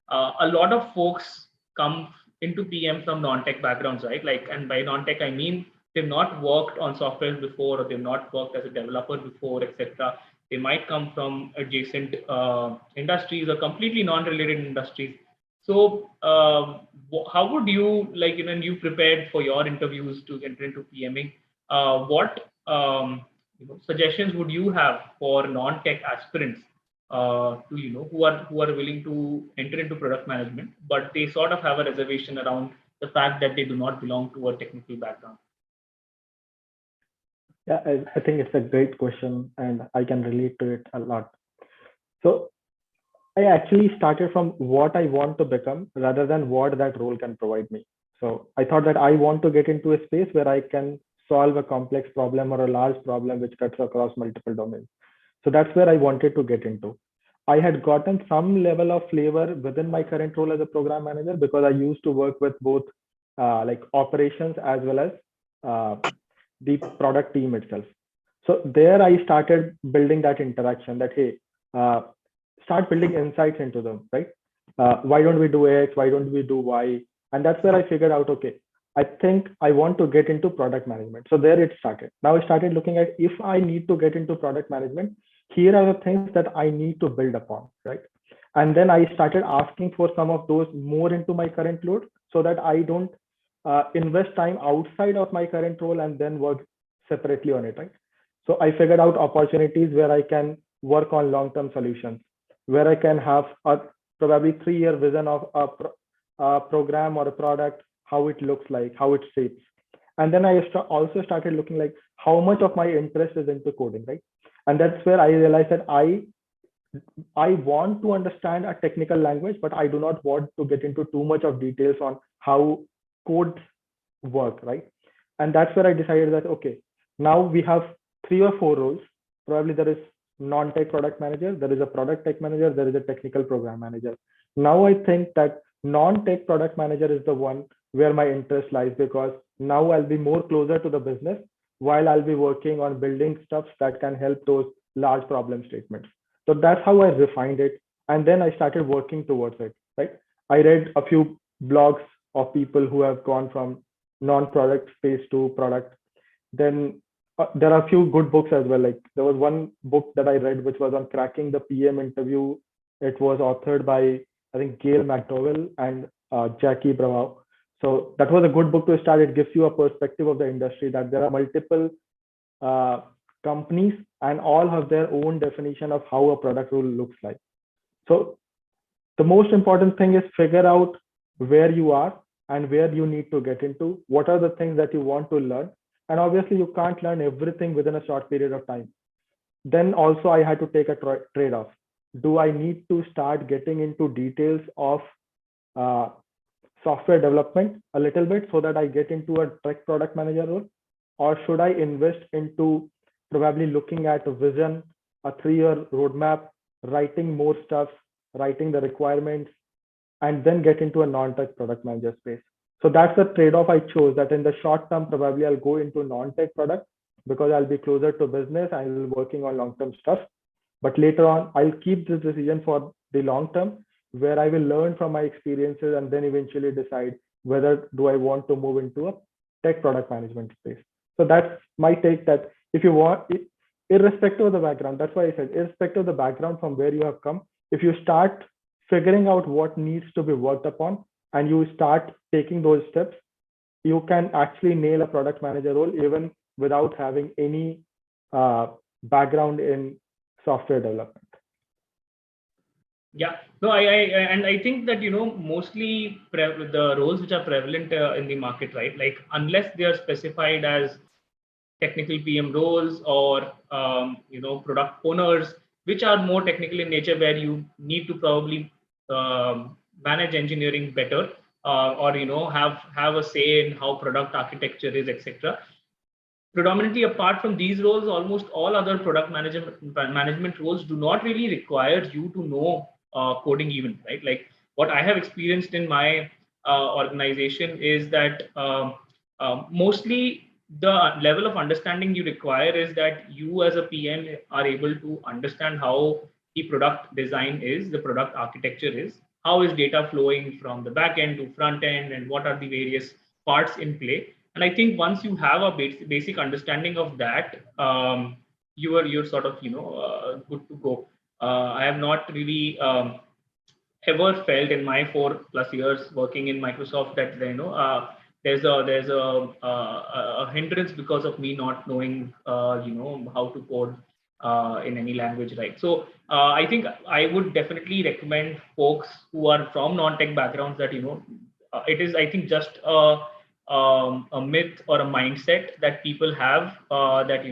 A lot of folks come into PM from non-tech backgrounds, right? Like, and by non-tech, I mean they've not worked on software before, or they've not worked as a developer before, etc. They might come from adjacent industries or completely non-related industries. So, how would you like, you prepared for your interviews to enter into PMing? What suggestions would you have for non-tech aspirants to who are willing to enter into product management, but they sort of have a reservation around the fact that they do not belong to a technical background? Yeah, I think it's a great question and I can relate to it a lot. So I actually started from what I want to become rather than what that role can provide me. So I thought that I want to get into a space where I can solve a complex problem or a large problem which cuts across multiple domains. So that's where I wanted to get into. I had gotten some level of flavor within my current role as a program manager because I used to work with both like operations as well as uh, the product team itself. So there I started building that interaction that, hey, uh, start building insights into them, right? Why don't we do X? Why don't we do Y? And that's where I figured out, okay, I think I want to get into product management. So there it started. Now I started looking at if I need to get into product management, here are the things that I need to build upon, right? And then I started asking for some of those more into my current load so that I don't invest time outside of my current role and then work separately on it, right? So I figured out opportunities where I can work on long-term solutions, where I can have a probably 3-year vision of a program or a product, how it looks like, how it shapes. And then I also started looking like how much of my interest is into coding, right? And that's where I realized that I want to understand a technical language, but I do not want to get into too much of details on how codes work, right? And that's where I decided that, okay, now we have 3 or 4 roles. Probably there is non-tech product manager, there is a product tech manager, there is a technical program manager. Now I think that non-tech product manager is the one where my interest lies because now I'll be more closer to the business while I'll be working on building stuff that can help those large problem statements. So that's how I refined it. And then I started working towards it, right? I read a few blogs of people who have gone from non-product space to product. Then there are a few good books as well. Like there was one book that I read, which was on cracking the PM interview. It was authored by, I think, Gail McDowell and Jackie Bravo. So that was a good book to start. It gives you a perspective of the industry that there are multiple uh, companies and all have their own definition of how a product role looks like. So the most important thing is figure out where you are and where you need to get into. What are the things that you want to learn? And obviously, you can't learn everything within a short period of time. Then also, I had to take a trade off. Do I need to start getting into details of uh, software development a little bit so that I get into a tech product manager role? Or should I invest into probably looking at a vision, a 3-year roadmap, writing more stuff, writing the requirements, and then get into a non-tech product manager space? So that's the trade-off I chose, that in the short term, probably I'll go into non-tech product because I'll be closer to business and I'll be working on long-term stuff. But later on, I'll keep this decision for the long term where I will learn from my experiences and then eventually decide whether do I want to move into a tech product management space. So that's my take, that if you want, irrespective of the background, that's why I said, irrespective of the background from where you have come, if you start figuring out what needs to be worked upon and you start taking those steps, you can actually nail a product manager role even without having any background in software development. Yeah, no, and I think that mostly the roles which are prevalent in the market, right? Like unless they are specified as technical PM roles or product owners, which are more technical in nature, where you need to probably manage engineering better, or have a say in how product architecture is, etc. Predominantly, apart from these roles, almost all other product management roles do not really require you to know coding even, right? Like what I have experienced in my organization is that mostly the level of understanding you require is that you as a PM are able to understand how the product design is, the product architecture is, how is data flowing from the back end to front end, and what are the various parts in play. And I think once you have a basic understanding of that, you're sort of good to go. I have not really ever felt in my 4+ years working in Microsoft that there's a hindrance because of me not knowing how to code in any language, right? So I think I would definitely recommend folks who are from non-tech backgrounds that it is, I think, just a myth or a mindset that people have, that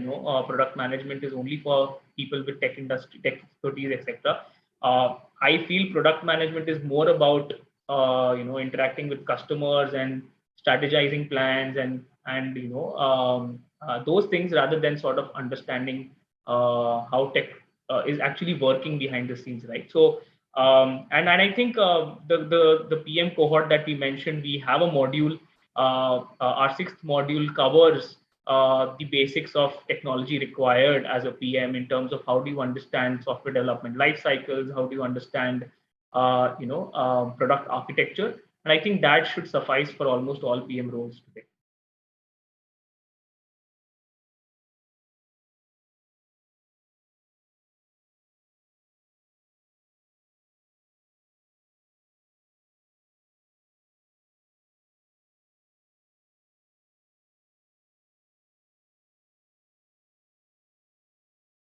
product management is only for people with tech industry, tech expertise, etc. I feel product management is more about interacting with customers and strategizing plans and those things, rather than sort of understanding how tech is actually working behind the scenes, right? So and I think the PM cohort that we mentioned, we have a module. Our sixth module covers the basics of technology required as a PM, in terms of how do you understand software development life cycles, how do you understand product architecture, and I think that should suffice for almost all PM roles today.